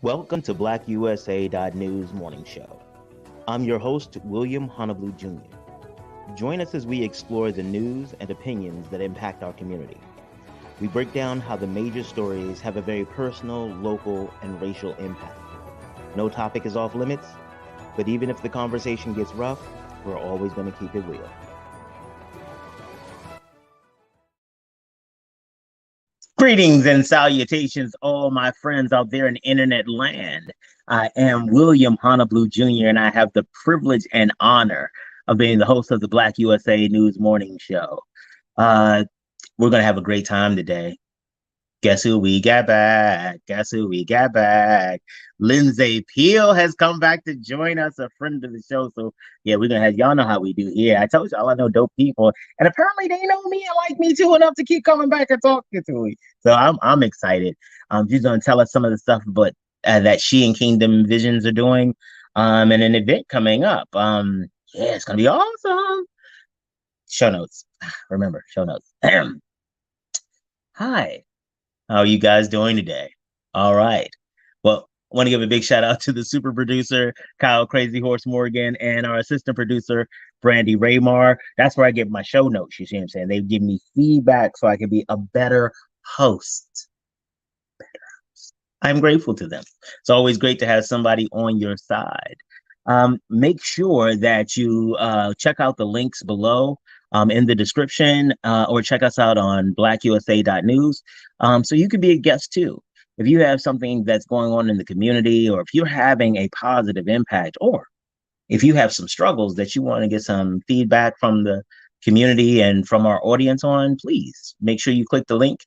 Welcome to BlackUSA.news morning show. I'm your host, William Honolulu Jr. Join us as we explore the news and opinions that impact our community. We break down how the major stories have a very personal, local, and racial impact. No topic is off limits, but even if the conversation gets rough, we're always going to keep it real. Greetings and salutations, all my friends out there in internet land. I am William Honolulu Jr., and I have the privilege and honor of being the host of the Black USA News Morning Show. We're going to have a great time today. Guess who we got back? Guess who we got back? Lyndsea Peele has come back to join us, a friend of the show. So yeah, we're gonna have y'all know how we do here. I told y'all I know dope people, and apparently they know me and like me too enough to keep coming back and talking to me. So I'm excited. She's gonna tell us some of the stuff, but that she and Kingdom Visions are doing, and an event coming up. Yeah, it's gonna be awesome. Show notes. Remember, show notes. Hi. How are you guys doing today? All right. Well, I want to give a big shout out to the super producer, Kyle Crazy Horse Morgan, and our assistant producer, Brandy Raymar. That's where I get my show notes. You see what I'm saying? They give me feedback so I can be a better host. I'm grateful to them. It's always great to have somebody on your side. Make sure that you check out the links below in the description, or check us out on BlackUSA.news, so you can be a guest too. If you have something that's going on in the community, or if you're having a positive impact, or if you have some struggles that you want to get some feedback from the community and from our audience on, please make sure you click the link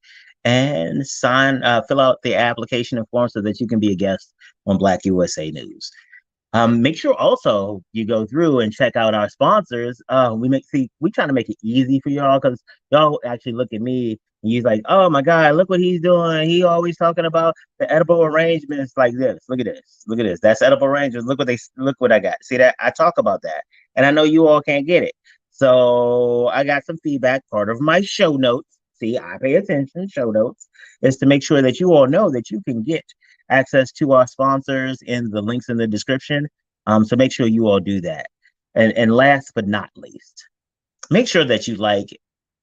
and fill out the application and form so that you can be a guest on Black USA News. Make sure also you go through and check out our sponsors. We trying to make it easy for y'all, because y'all actually look at me and you're like, oh my God, look what he's doing. He always talking about the edible arrangements like this. Look at this. Look at this. That's edible arrangements. Look what I got. See that? I talk about that. And I know you all can't get it. So I got some feedback. Part of my show notes. See, I pay attention. Show notes is to make sure that you all know that you can get access to our sponsors in the links in the description. So make sure you all do that. And last but not least, make sure that you like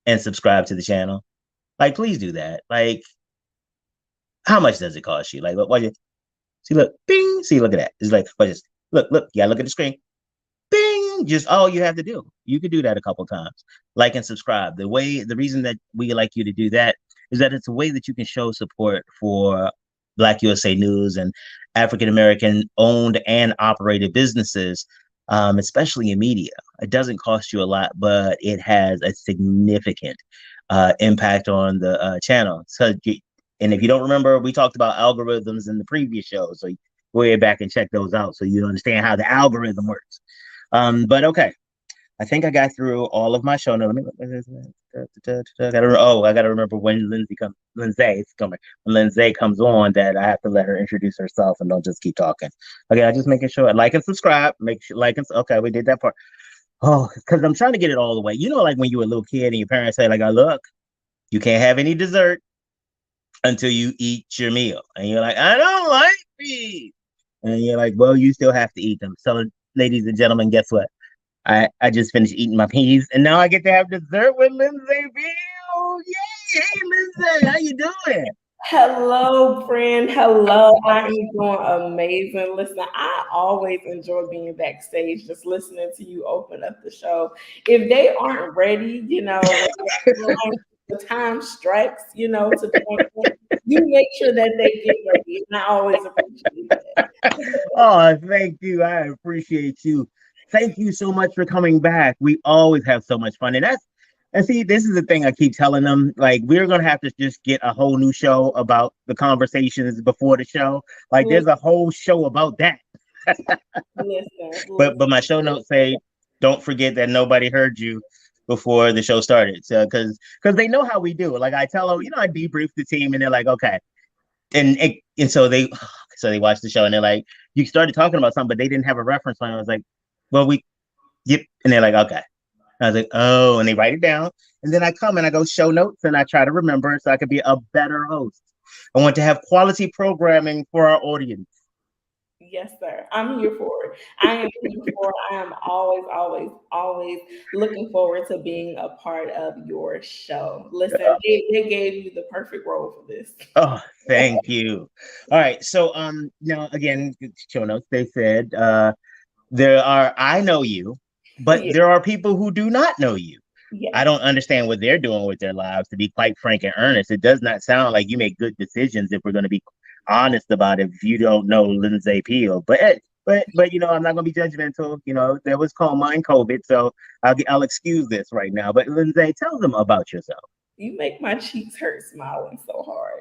and subscribe to the channel. Like, please do that. Like, how much does it cost you? Like, what you see? Look, bing. See, look at that. It's like, just look. Yeah, look at the screen. Bing. Just all you have to do. You could do that a couple times. Like and subscribe. The reason that we like you to do that is that it's a way that you can show support for Black USA News and African American owned and operated businesses, especially in media. It doesn't cost you a lot, but it has a significant impact on the channel. And if you don't remember, we talked about algorithms in the previous show, so go back and check those out so you understand how the algorithm works. But okay, I think I got through all of my show notes. I gotta remember when Lyndsae is coming. When Lyndsae comes on, that I have to let her introduce herself and don't just keep talking. Okay, I'm just making sure. Like and subscribe. Make sure okay, we did that part. Oh, because I'm trying to get it all the way. You know, like when you were a little kid and your parents say, like, oh, look, you can't have any dessert until you eat your meal. And you're like, I don't like these. And you're like, well, you still have to eat them. So, ladies and gentlemen, guess what? I just finished eating my peas, and now I get to have dessert with Lyndsea Peele. Yay! Hey, Lyndsea, how you doing? Hello, friend. Hello. I am doing amazing. Listen, I always enjoy being backstage, just listening to you open up the show. If they aren't ready, the time strikes, to join, you make sure that they get ready. And I always appreciate that. Oh, thank you. I appreciate you. Thank you so much for coming back. We always have so much fun. And see, this is the thing I keep telling them. Like, we're going to have to just get a whole new show about the conversations before the show. Like, there's a whole show about that. But my show notes say, don't forget that nobody heard you before the show started. So, because they know how we do. Like, I tell them, I debrief the team, and they're like, okay. And so they watch the show, and they're like, you started talking about something, but they didn't have a reference point. I was like, well, yep. And they're like, okay. I was like, oh, and they write it down. And then I come and I go show notes and I try to remember so I could be a better host. I want to have quality programming for our audience. Yes, sir. I'm here for it. I am here for it. I am always, always, always looking forward to being a part of your show. Listen, they gave you the perfect role for this. Oh, thank you. All right. So now again, show notes, they said there are I know you, but Yeah, there are people who do not know you. I yes. don't understand what they're doing with their lives, to be quite frank and earnest. It does not sound like you make good decisions if we're going to be honest about it, if you don't know Lyndsay Peele. But I'm not going to be judgmental. There was called mine COVID, so I'll excuse this right now. But Lyndsay, tell them about yourself. You make my cheeks hurt smiling so hard.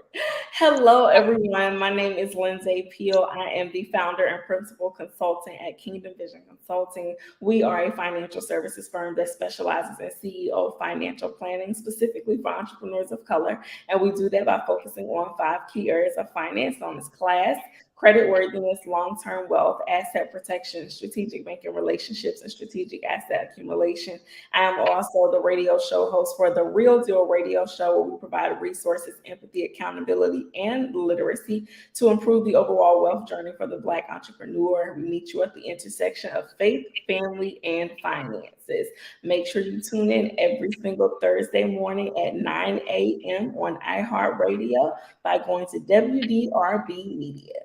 Hello, everyone. My name is Lyndsay Peele. I am the founder and principal consultant at Kingdom Vision Consulting. We are a financial services firm that specializes in CEO financial planning, specifically for entrepreneurs of color. And we do that by focusing on 5 key areas of finance known as class, creditworthiness, long-term wealth, asset protection, strategic banking relationships, and strategic asset accumulation. I am also the radio show host for the Real Deal Radio Show, where we provide resources, empathy, accountability, and literacy to improve the overall wealth journey for the Black entrepreneur. We meet you at the intersection of faith, family, and finances. Make sure you tune in every single Thursday morning at 9 a.m. on iHeartRadio by going to WDRB Media.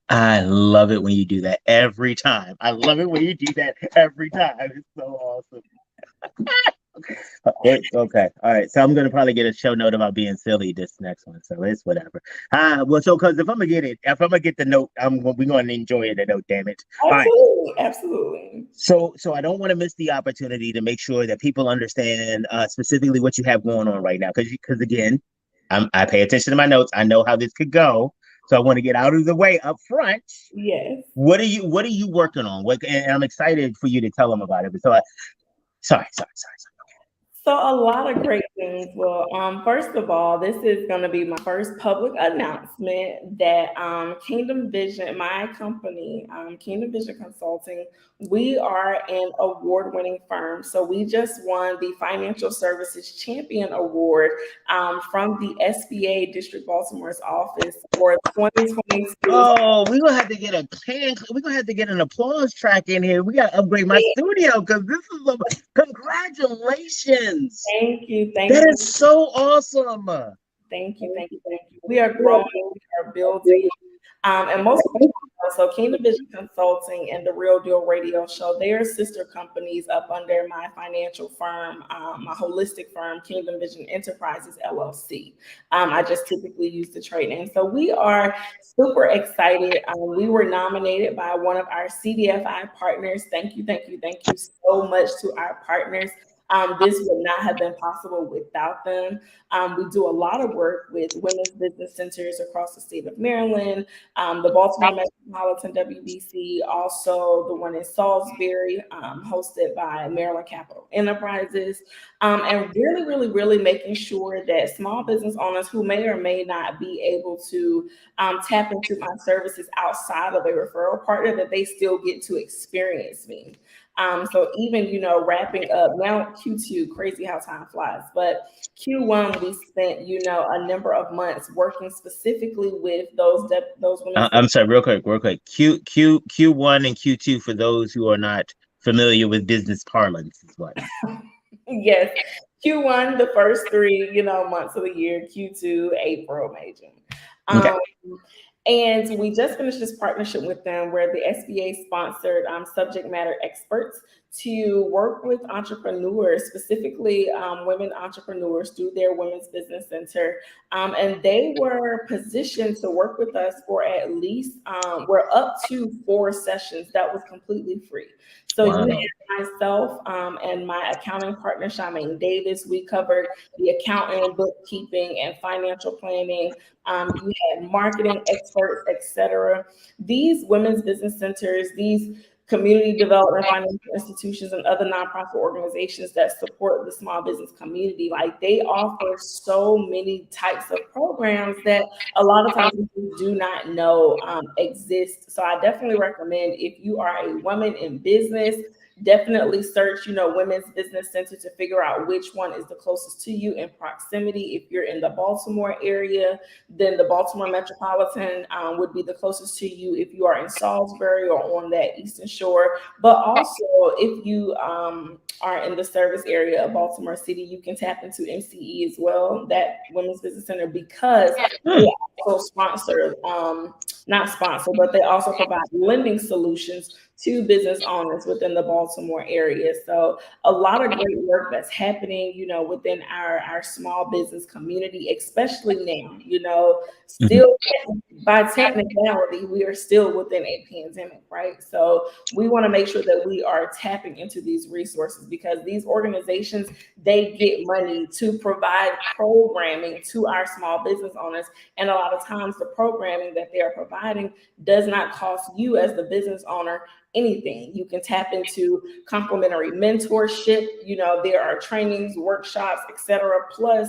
I love it when you do that every time. I love it when you do that every time. It's so awesome. Okay. All right. So I'm gonna probably get a show note about being silly this next one. So it's whatever. So because if I'm gonna get the note, we're gonna enjoy the note. Damn it. All right. Absolutely, absolutely. So I don't want to miss the opportunity to make sure that people understand specifically what you have going on right now. Because again, I pay attention to my notes. I know how this could go. So I want to get out of the way up front. Yes. What are you working on? And I'm excited for you to tell them about it. But sorry. So a lot of great things. Well, first of all, this is going to be my first public announcement that Kingdom Vision, my company, Kingdom Vision Consulting, we are an award-winning firm. So we just won the Financial Services Champion Award from the SBA District Baltimore's office for 2022. Oh, we're gonna have to get an applause track in here. We gotta upgrade my studio because this is congratulations. Thank you. That is so awesome. Thank you. We are growing, we are building. And most people know, so Kingdom Vision Consulting and the Real Deal Radio Show, they are sister companies up under my financial firm, my holistic firm, Kingdom Vision Enterprises, LLC. I just typically use the trade name. So we are super excited. We were nominated by one of our CDFI partners. Thank you so much to our partners. This would not have been possible without them. We do a lot of work with women's business centers across the state of Maryland, the Baltimore Metropolitan WBC, also the one in Salisbury, hosted by Maryland Capital Enterprises, and really making sure that small business owners who may or may not be able to tap into my services outside of a referral partner, that they still get to experience me. So even, wrapping up now Q2, crazy how time flies, but Q1, we spent, a number of months working specifically with those women. I'm sorry, real quick. Q1 and Q2 for those who are not familiar with business parlance is what. Yes. Q1, the first 3, months of the year, Q2, April, May, June. Okay. And we just finished this partnership with them where the SBA sponsored subject matter experts to work with entrepreneurs, specifically women entrepreneurs through their Women's Business Center. And they were positioned to work with us for at least, we're up to 4 sessions that was completely free. So wow. You had myself and my accounting partner, Charmaine Davis. We covered the accounting, bookkeeping, and financial planning. You had marketing experts, etc. These women's business centers, these community development financial institutions, and other nonprofit organizations that support the small business community, like they offer so many types of programs that a lot of times we do not know exist. So I definitely recommend, if you are a woman in business, Definitely search, Women's Business Center to figure out which one is the closest to you in proximity. If you're in the Baltimore area, then the Baltimore Metropolitan would be the closest to you if you are in Salisbury or on that Eastern Shore. But also, if you are in the service area of Baltimore City, you can tap into MCE as well, that Women's Business Center, because they also sponsor, not sponsor, but they also provide lending solutions to business owners within the Baltimore area. So a lot of great work that's happening, within our small business community, especially now, still by technicality, we are still within a pandemic, right? So we want to make sure that we are tapping into these resources, because these organizations, they get money to provide programming to our small business owners. And a lot of times the programming that they are providing does not cost you as the business owner anything. You can tap into complimentary mentorship. There are trainings, workshops, etc. Plus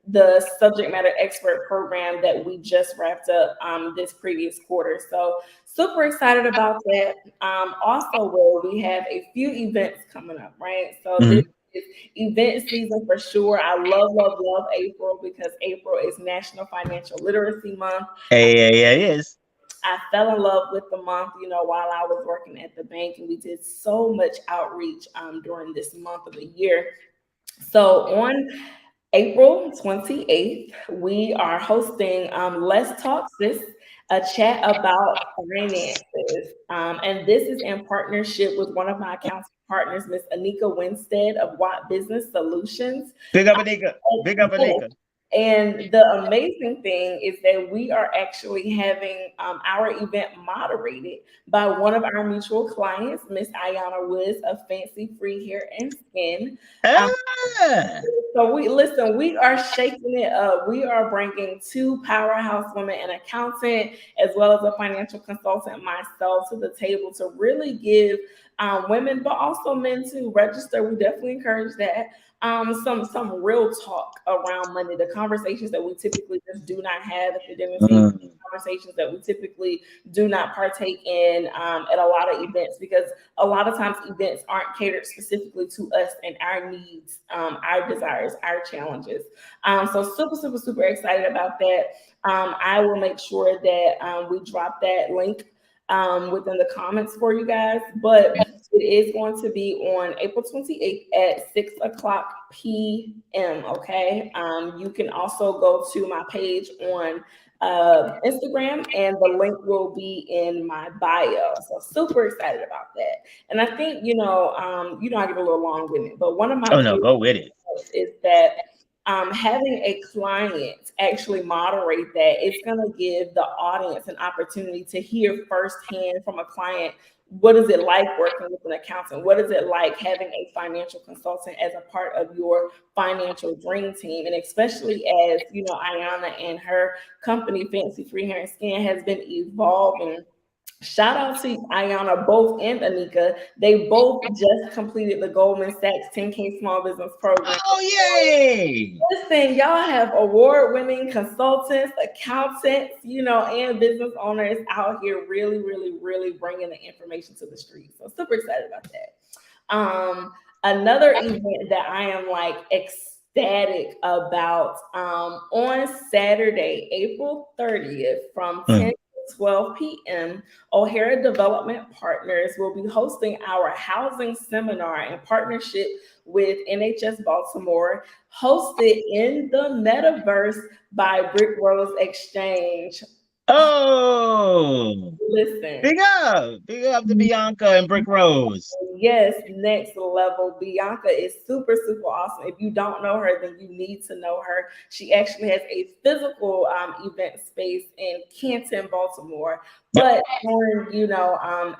the subject matter expert program that we just wrapped up this previous quarter. So super excited about that. Also, we have a few events coming up, right? So this is event season for sure. I love April, because April is National Financial Literacy Month. Yes. I fell in love with the month, while I was working at the bank, and we did so much outreach during this month of the year. So on April 28th, we are hosting Let's Talk Sis, a chat about finances. And this is in partnership with one of my accounting partners, Miss Anika Winstead of Watt Business Solutions. Big up, Anika. Big up, Anika. And the amazing thing is that we are actually having our event moderated by one of our mutual clients, Miss Ayana Woods of Fancy Free Hair and Skin. So we are shaking it up. We are bringing two powerhouse women, an accountant as well as a financial consultant, myself, to the table to really give women, but also men, to register. We definitely encourage that. Some real talk around money, the conversations that we typically just do not have at the dinner table, conversations that we typically do not partake in at a lot of events, because a lot of times events aren't catered specifically to us and our needs, our desires, our challenges. So super excited about that. I will make sure that we drop that link within the comments for you guys, but it is going to be on April 28th at 6:00 p.m. Okay. You can also go to my page on Instagram, and the link will be in my bio. So super excited about that. And I think, I get a little long-winded, but one of my go with it. Is that having a client actually moderate that, it's going to give the audience an opportunity to hear firsthand from a client, what is it like working with an accountant? What is it like having a financial consultant as a part of your financial dream team? And especially as, Ayana and her company, Fancy Free Hair and Skin, has been evolving. Shout out to Ayana, both, and Anika. They both just completed the Goldman Sachs 10K Small Business Program. Oh, yay! Listen, y'all have award-winning consultants, accountants, and business owners out here really bringing the information to the street. So super excited about that. Another event that I am ecstatic about, on Saturday, April 30th, from 10 to 12 p.m., O'Hara Development Partners will be hosting our housing seminar in partnership with NHS Baltimore, hosted in the metaverse by Brick Rose Exchange. Oh, listen. Big up to Bianca and Brick Rose. Yes, next level. Bianca is super awesome. If you don't know her, then you need to know her. She actually has a physical event space in Canton, Baltimore. But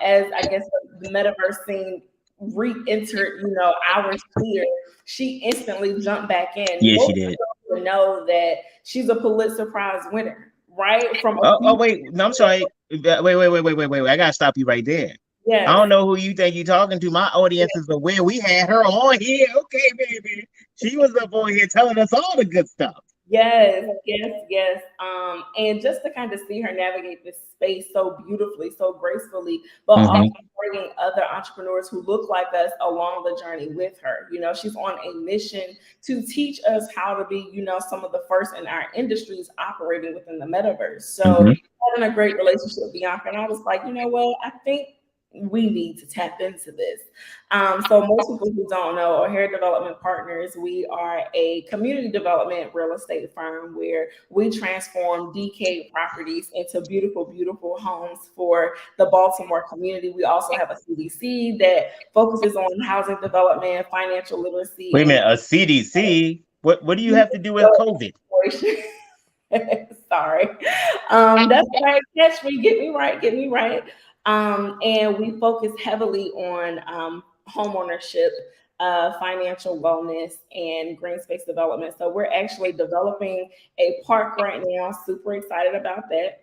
as I guess the metaverse scene re-entered, our sphere, she instantly jumped back in. Yes, she did. Know that she's a Pulitzer Prize winner. Right? Wait. No, I'm sorry. Wait. I gotta stop you right there. Yes. I don't know who you think you're talking to. My audience is aware we had her on here. Okay, baby. She was up on here telling us all the good stuff. Yes, yes, yes. And just to kind of see her navigate this space so beautifully, so gracefully, but also Hmm. bringing other entrepreneurs who look like us along the journey with her. You know, she's on a mission to teach us how to be, some of the first in our industries operating within the metaverse. So Hmm. having a great relationship with Bianca, and I was like, you know what, I think we need to tap into this. So most people who don't know, O'Hare Development Partners, we are a community development real estate firm where we transform decayed properties into beautiful, beautiful homes for the Baltimore community. We also have a CDC that focuses on housing development, financial literacy, Wait a and minute, a CDC? What do you have to do with COVID? Sorry. That's right. Catch me. Get me right. Get me right. And we focus heavily on home ownership, financial wellness, and green space development. So we're actually developing a park right now. Super excited about that.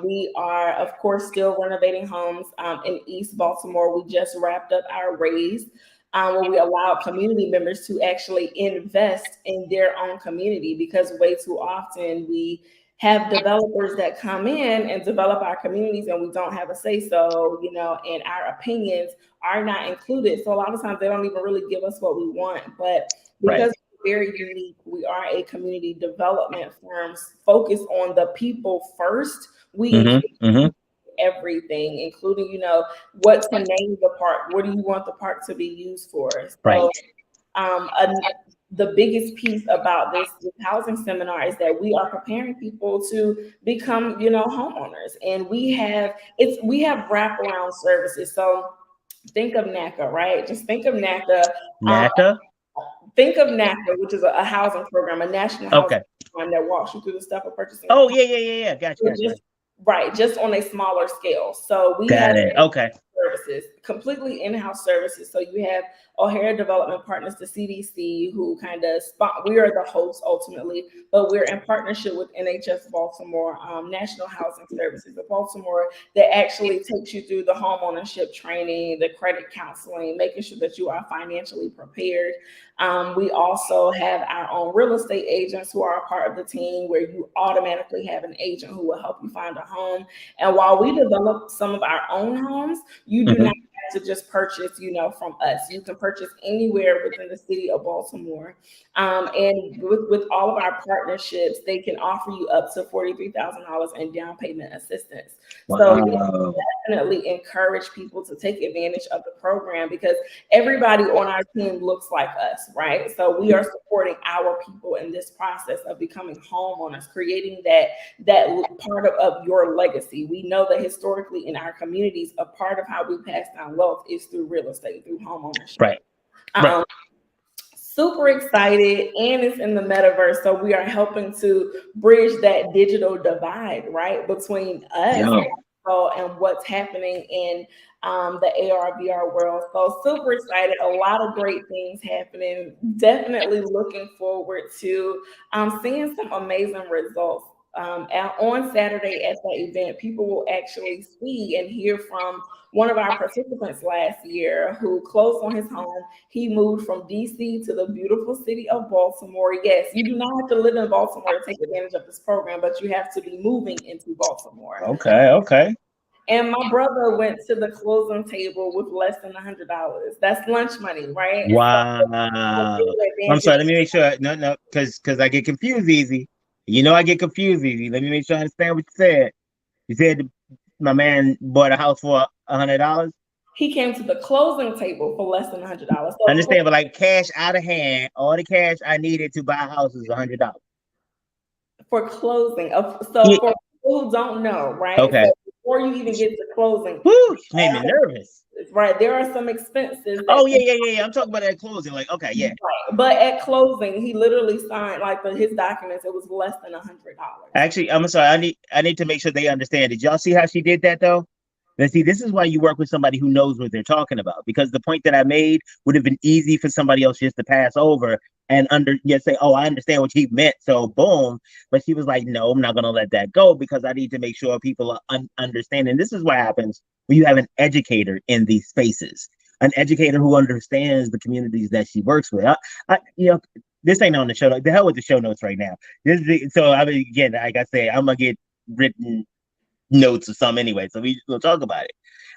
We are, of course, still renovating homes in East Baltimore. We just wrapped up our raise where we allow community members to actually invest in their own community because way too often we have developers that come in and develop our communities and we don't have a say so, and our opinions are not included. So a lot of times they don't even really give us what we want. But Right. because we're very unique, we are a community development firm focused on the people first. We Hmm. include Hmm. everything, including, what to name the park. What do you want the park to be used for? So, Right. um, a, the biggest piece about this housing seminar is that we are preparing people to become, homeowners, and we have wraparound services. So think of NACA, right? Just think of NACA. Um, NACA? think of NACA, which is a housing program, a national housing Okay. program that walks you through the step of purchasing a Oh, home. yeah, yeah, yeah, yeah. Gotcha, We're gotcha, just gotcha. right, just on a smaller scale. So we have Got it. Okay. services, completely in-house services. So you have O'Hare Development Partners, the CDC, who kind of we are the host ultimately, but we're in partnership with NHS Baltimore, National Housing Services of Baltimore, that actually takes you through the home ownership training, the credit counseling, making sure that you are financially prepared. We also have our own real estate agents who are a part of the team where you automatically have an agent who will help you find a home. And while we develop some of our own homes, you do Hmm. not have to just purchase, from us. You can purchase anywhere within the city of Baltimore. And with all of our partnerships, they can offer you up to $43,000 in down payment assistance. So Wow. definitely encourage people to take advantage of the program because everybody on our team looks like us, right? So we are supporting our people in this process of becoming homeowners, creating that part of your legacy. We know that historically in our communities, a part of how we pass down wealth is through real estate, through home ownership. Right. Right. Um, Super excited, and it's in the metaverse, so we are helping to bridge that digital divide, right, between us Yo. and what's happening in the AR VR world. So super excited, a lot of great things happening. Definitely looking forward to seeing some amazing results. On Saturday at the event, people will actually see and hear from one of our participants last year who closed on his home. He moved from DC to the beautiful city of Baltimore. Yes, you do not have to live in Baltimore to take advantage of this program, but you have to be moving into Baltimore. Okay. Okay. And my brother went to the closing table with less than $100. That's lunch money, right? So Wow. I'm take sorry. advantage. Let me make sure. No, no, because I get confused easy. You know, I get confused easy. Let me make sure I understand what you said. You said my man bought a house for $100. He came to the closing table for less than $100. I So understand, but like cash out of hand, all the cash I needed to buy a house is $100. for closing, Yeah. so for people who don't know, right? Okay. So before you even get to closing, Woo, you made me nervous. right, there are some expenses that Oh yeah, yeah, yeah, yeah. I'm talking about that closing. Like, okay, yeah. right. But at closing, he literally signed like his documents. It was less than $100. Actually, I'm sorry. I need to make sure they understand. Did y'all see how she did that though? And see, this is why you work with somebody who knows what they're talking about. Because the point that I made would have been easy for somebody else just to pass over and just say, "Oh, I understand what he meant." So boom. But she was like, "No, I'm not going to let that go because I need to make sure people are understanding." This is what happens when you have an educator in these spaces, an educator who understands the communities that she works with. this ain't on the show notes. The hell with the show notes right now. So I mean, again, like I say, I'm gonna get written notes or something anyway. So we'll talk about it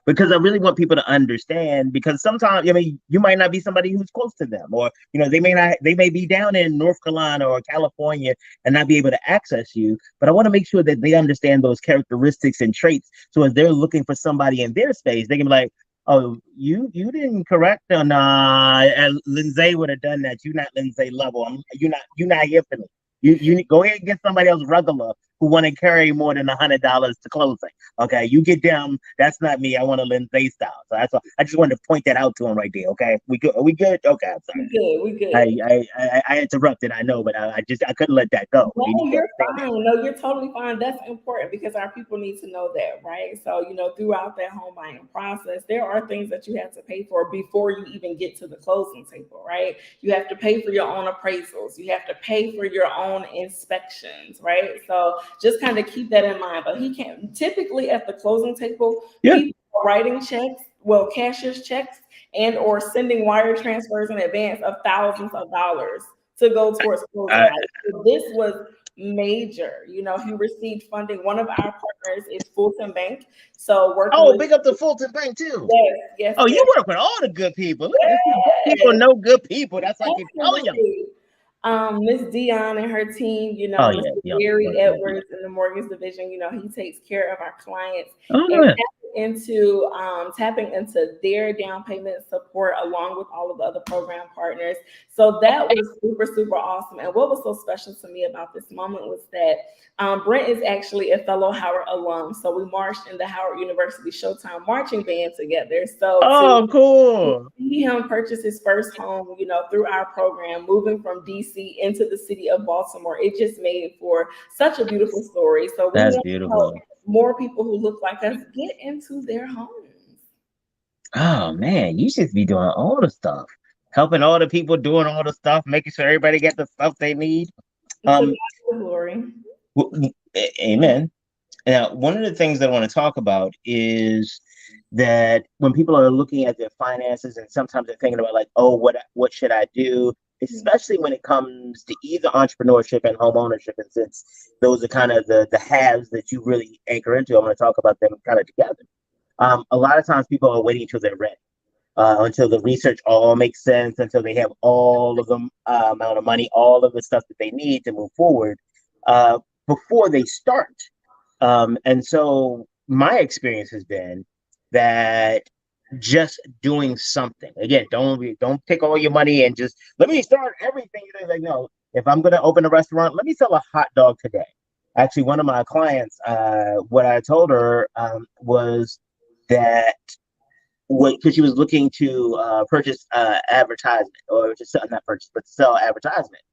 because I really want people to understand. Because sometimes, I mean, you might not be somebody who's close to them, or they may be down in North Carolina or California and not be able to access you. But I want to make sure that they understand those characteristics and traits. So as they're looking for somebody in their space, they can be like, "Oh, you didn't correct on Lyndsae would have done that. You're not Lyndsae level. You're not here for me. You go ahead and get somebody else regular who want to carry more than $100 to closing. Okay, you get them. That's not me. I want a Lyndsae style. So that's all. I just wanted to point that out to him right there. Okay, we good? Are we good? Okay, I'm sorry. We good. I interrupted. I know, but I couldn't let that go. No, you're fine. No, you're totally fine. That's important because our people need to know that, right? So, throughout that home buying process, there are things that you have to pay for before you even get to the closing table, right? You have to pay for your own appraisals. You have to pay for your own inspections, right? So just kind of keep that in mind. But he can't typically at the closing table, people are writing checks, cashier's checks, and or sending wire transfers in advance of thousands of dollars to go towards closing. So this was major. He received funding. One of our partners is Fulton Bank. So big up to Fulton Bank too. Yes. Oh, you work with all the good people. Good people know good people. That's why I keep telling you. Miss Dion and her team, Mr. Gary Edwards in the mortgage division, he takes care of our clients tapping into their down payment support along with all of the other program partners. So that was super, super awesome. And what was so special to me about this moment was that Brent is actually a fellow Howard alum. So we marched in the Howard University Showtime marching band together. So cool. To see him purchase his first home, through our program, moving from DC into the city of Baltimore, it just made for such a beautiful story. So that's beautiful. More people who look like us get into their homes. Oh man, you should be doing all the stuff, helping all the people, doing all the stuff, making sure everybody get the stuff they need. Glory. Amen. Now, one of the things that I want to talk about is that when people are looking at their finances, and sometimes they're thinking about like, oh, what should I do? Especially when it comes to either entrepreneurship and home ownership, and since those are kind of the halves that you really anchor into, I want to talk about them kind of together. A lot of times people are waiting until they're ready, until the research all makes sense, until they have all of the amount of money, all of the stuff that they need to move forward before they start. And so my experience has been that just doing something. Again, don't take all your money and just let me start everything. Like, no, if I'm going to open a restaurant, let me sell a hot dog today. Actually, one of my clients, what I told her was that because she was looking to purchase advertisement, or just not purchase, but sell advertisement.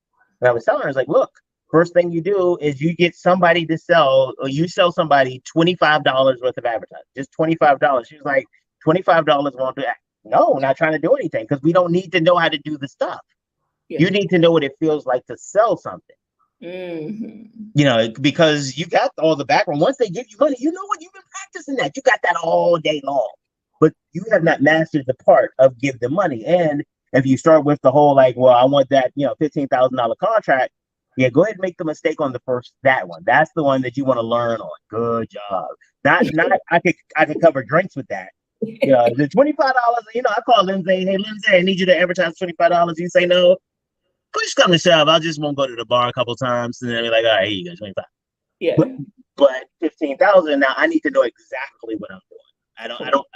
And I was telling her, I was like, look, first thing you do is you get somebody to sell, or you sell somebody $25 worth of advertising, just $25. She was like, $25 won't do that. No, we're not trying to do anything because we don't need to know how to do the stuff. Yeah. You need to know what it feels like to sell something. Mm-hmm. Because you got all the background. Once they give you money, you know what? You've been practicing that. You got that all day long. But you have not mastered the part of give them money. And if you start with the whole like, well, I want that, $15,000 contract. Yeah, go ahead and make the mistake on that one. That's the one that you want to learn on. Good job. Not I could cover drinks with that. The $25, I call Lyndsae, hey Lyndsae, I need you to advertise $25. You say no. Push come to shove, I just won't go to the bar a couple times and then be like, all right, here you go, 25. Yeah. But 15,000, now I need to know exactly what I'm doing.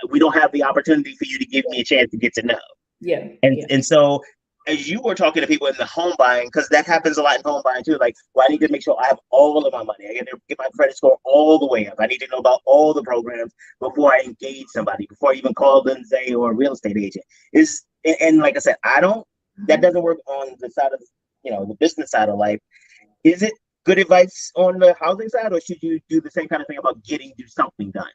We don't have the opportunity for you to give me a chance to get to know. Yeah. And so as you were talking to people in the home buying, because that happens a lot in home buying too, like, well, I need to make sure I have all of my money. I got to get my credit score all the way up. I need to know about all the programs before I engage somebody, before I even call Lyndsae or a real estate agent. And like I said, that doesn't work on the side of, the business side of life. Is it good advice on the housing side, or should you do the same kind of thing about do something done?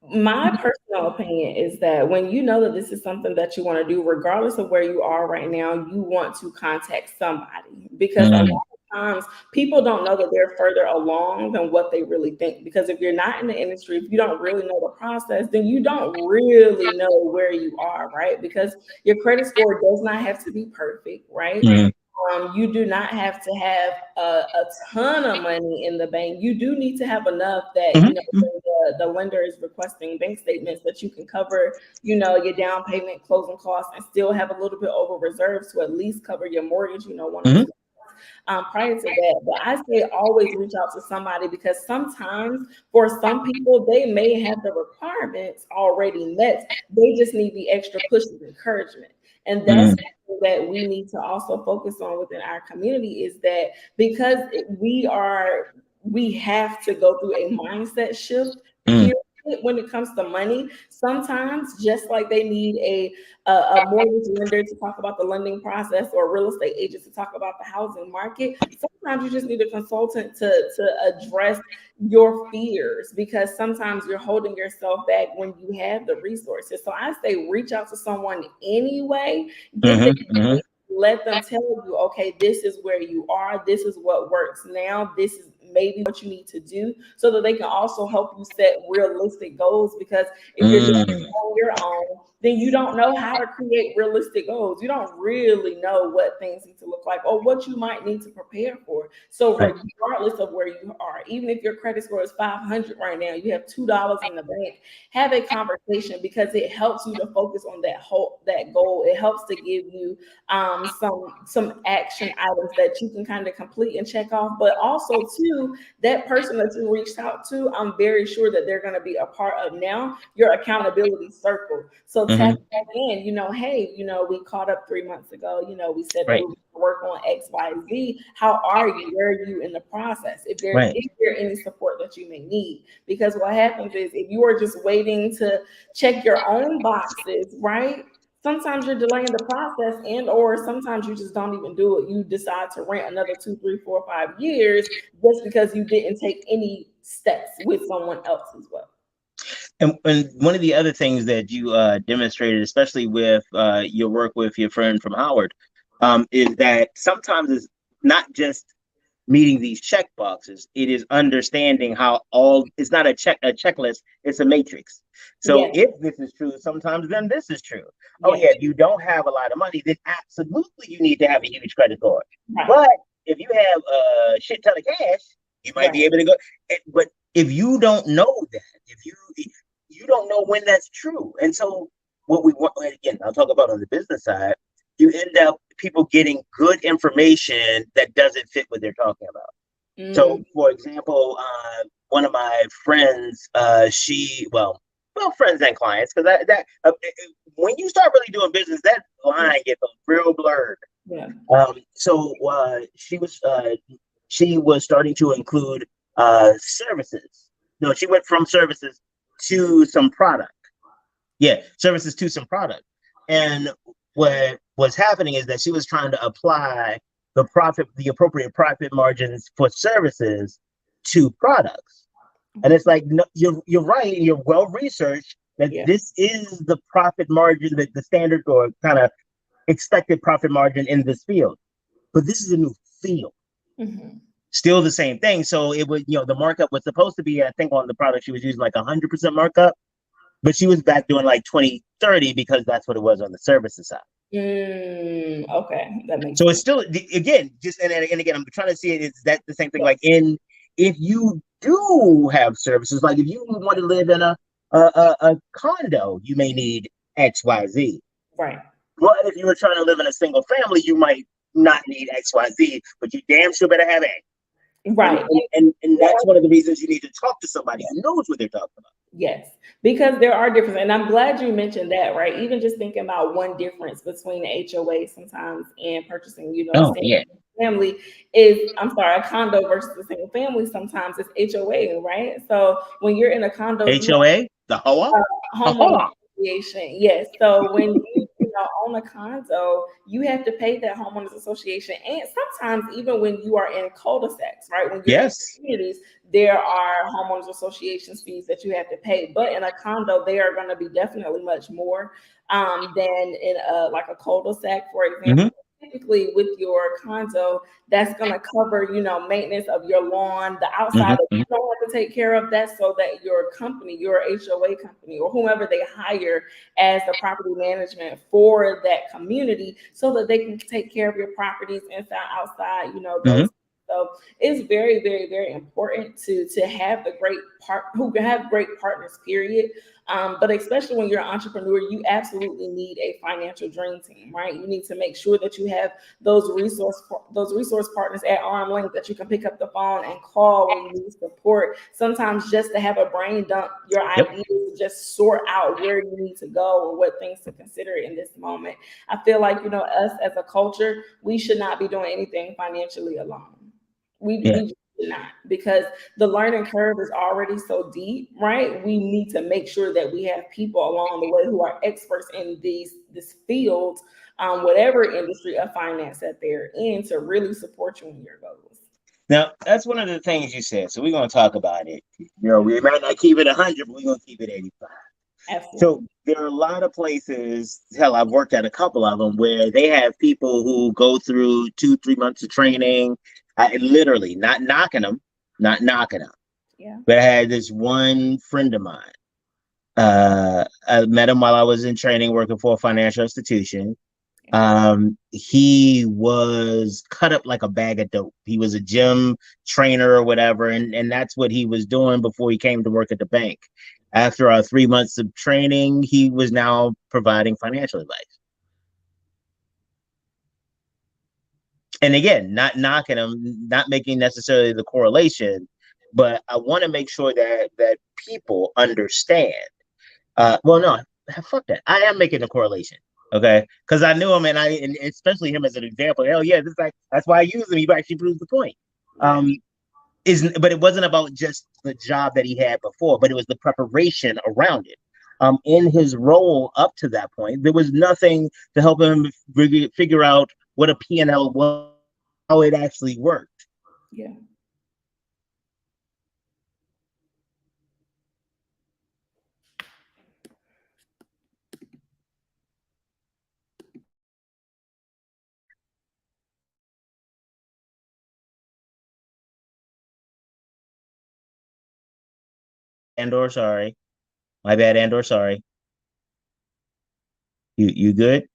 My personal opinion is that when you know that this is something that you want to do, regardless of where you are right now, you want to contact somebody, because a lot of times people don't know that they're further along than what they really think. Because if you're not in the industry, if you don't really know the process, then you don't really know where you are, right? Because your credit score does not have to be perfect, right? You do not have to have a ton of money in the bank. You do need to have enough that, Mhm. when the lender is requesting bank statements, that you can cover, your down payment, closing costs, and still have a little bit over reserves to at least cover your mortgage, 1 or 2 prior to that. But I say always reach out to somebody, because sometimes for some people, they may have the requirements already met. They just need the extra push of encouragement. And that's Mhm. something that we need to also focus on within our community, is that because we have to go through a mindset shift, Mhm. period, when it comes to money. Sometimes, just like they need a mortgage lender to talk about the lending process, or a real estate agent to talk about the housing market, sometimes you just need a consultant to address your fears, because sometimes you're holding yourself back when you have the resources. So I say reach out to someone anyway, get the Mhm. let them tell you, okay, this is where you are, this is what works now, this is maybe what you need to do, so that they can also help you set realistic goals. Because if you're doing Mhm. it on your own, then you don't know how to create realistic goals. You don't really know what things need to look like, or what you might need to prepare for. So Right. regardless of where you are, even if your credit score is 500 right now, you have $2 in the bank, have a conversation, because it helps you to focus on that goal. It helps to give you some action items that you can kind of complete and check off. But also too, that person that you reached out to, I'm very sure that they're going to be a part of now your accountability circle. So tap Mhm. back in, hey, we caught up 3 months ago, we said that we Right. were going to work on XYZ. How are you? Where are you in the process? Right. Is there any support that you may need? Because what happens is, if you are just waiting to check your own boxes, right? Sometimes you're delaying the process, and or sometimes you just don't even do it. You decide to rent another 2, 3, 4, 5 years just because you didn't take any steps with someone else as well. And one of the other things that you demonstrated, especially with your work with your friend from Howard, is that sometimes it's not just meeting these check boxes. It is understanding how it's not a checklist, it's a matrix. So Yes, if this is true, sometimes then this is true. Oh yes, yeah, if you don't have a lot of money, then absolutely you need to have a huge credit card. right, But if you have a shit ton of cash, you might right, be able to go. But if you don't know that, if you don't know when that's true. And so what we want, again, I'll talk about on the business side, you end up people getting good information that doesn't fit what they're talking about. So, mm, for example, one of my friends, friends and clients, because when you start really doing business, that yeah, line gets real blurred. yeah, So she was starting to include services. No, she went from services to some product. Yeah, services to some product. And what was happening is that she was trying to apply the appropriate profit margins for services to products. And it's like, no, you're right, you're well researched that yeah, this is the profit margin, that the standard or kind of expected profit margin in this field. But this is a new field. hmm, Still the same thing. So it was, the markup was supposed to be, I think on the product she was using like 100% markup, but she was back doing like 20-30 because that's what it was on the services side. okay, that makes So it's sense. still, again, just and again, I'm trying to see it. Is that the same thing? Yeah, Like if you do have services, like if you want to live in a condo, you may need XYZ. right, But if you were trying to live in a single family, you might not need XYZ, but you damn sure better have A. And, right. and, and, and that's one of the reasons you need to talk to somebody who knows what they're talking about. Yes, because there are differences, and I'm glad you mentioned that. Right, even just thinking about one difference between the HOA sometimes and purchasing, a Oh single yeah, family is, I'm sorry, a condo versus a single family. Sometimes it's HOA, right? So when you're in a condo, you HOA, the HOA, have the homeowners HOA. association. Yes, so when you own a condo, you have to pay that homeowners association, and sometimes even when you are in cul-de-sacs, right? When you're in Yes. communities, there are homeowners associations fees that you have to pay. But in a condo, they are going to be definitely much more than in like a cul-de-sac, for example. Mm-hmm. typically with your condo, that's going to cover, maintenance of your lawn, the outside that you don't have to take care of. That's so that your company, your HOA company, or whomever they hire as the property management for that community, so that they can take care of your properties inside, outside, those. So it's very, very, very important to have the great who have great partners, period. But especially when you're an entrepreneur, you absolutely need a financial dream team, right? You need to make sure that you have those resource partners at arm's length that you can pick up the phone and call when you need support. Sometimes just to have a brain dump your ideas, just sort out where you need to go or what things to consider in this moment. I feel like, us as a culture, we should not be doing anything financially alone. We should not, because the learning curve is already so deep, right? We need to make sure that we have people along the way who are experts in this field, whatever industry of finance that they're in, to really support you in your goals. Now, that's one of the things you said. So we're going to talk about it. We might not keep it 100, but we're going to keep it 85. Absolutely. So there are a lot of places, hell, I've worked at a couple of them, where they have people who go through 2-3 months of training. I literally not knocking them. Yeah. But I had this one friend of mine. I met him while I was in training, working for a financial institution. He was cut up like a bag of dope. He was a gym trainer or whatever, and that's what he was doing before he came to work at the bank. After our 3 months of training, he was now providing financial advice. And again, not knocking him, not making necessarily the correlation, but I want to make sure that people understand. Well, no, fuck that. I am making the correlation, okay? Because I knew him, and especially him as an example. Hell yeah, that's why I use him. He actually proves the point. But it wasn't about just the job that he had before, but it was the preparation around it. In his role up to that point, there was nothing to help him figure out what a P&L was, how it actually worked. Yeah. And/or sorry. My bad, and/or sorry. You good?